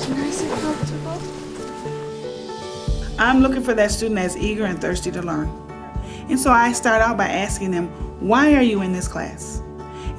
Nice and comfortable. I'm looking for that student that's eager and thirsty to learn. And so I start out by asking them, why are you in this class?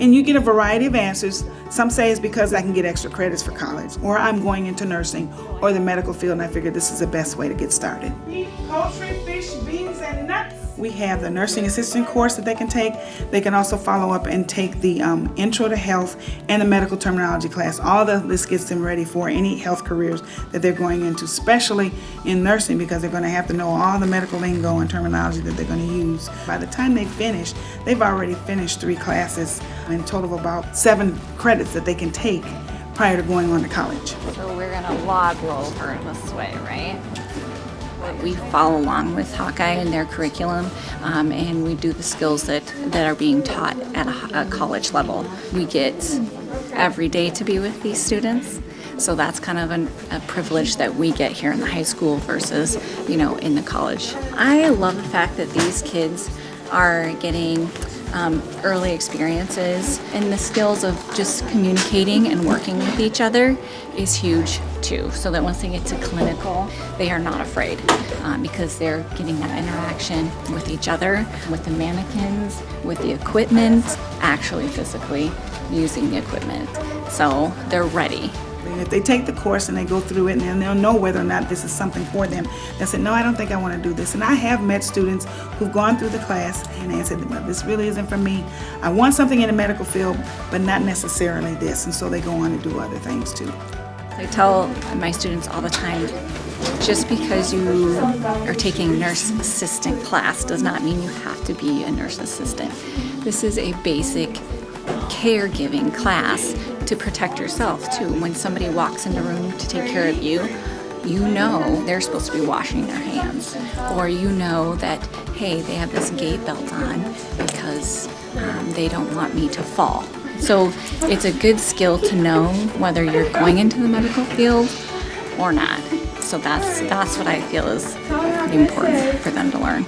And you get a variety of answers. Some say it's because I can get extra credits for college, or I'm going into nursing or the medical field, and I figured this is the best way to get started. Beef, poultry, fish, beans, and nuts. We have the nursing assistant course that they can take. They can also follow up and take the intro to health and the medical terminology class. All of this gets them ready for any health careers that they're going into, especially in nursing, because they're going to have to know all the medical lingo and terminology that they're going to use. By the time they finish, they've already finished 3 classes, in total of about 7 credits that they can take prior to going on to college. So we're gonna log roll her this way, right? We follow along with Hawkeye and their curriculum, and we do the skills that are being taught at a college level. We get every day to be with these students, so that's kind of a privilege that we get here in the high school versus, in the college. I love the fact that these kids are getting early experiences, and the skills of just communicating and working with each other is huge too, so that once they get to clinical, they are not afraid because they're getting that interaction with each other, with the mannequins, with the equipment, actually physically using the equipment, so they're ready. If they take the course and they go through it, and then they'll know whether or not this is something for them. They said, no, I don't think I want to do this. And I have met students who've gone through the class and they said, well, this really isn't for me. I want something in the medical field, but not necessarily this. And so they go on to do other things too. I tell my students all the time, just because you are taking a nurse assistant class does not mean you have to be a nurse assistant. This is a basic caregiving class to protect yourself too. When somebody walks in the room to take care of you, you know they're supposed to be washing their hands, or you know that, hey, they have this gait belt on because they don't want me to fall. So it's a good skill to know whether you're going into the medical field or not. So that's what I feel is pretty important for them to learn.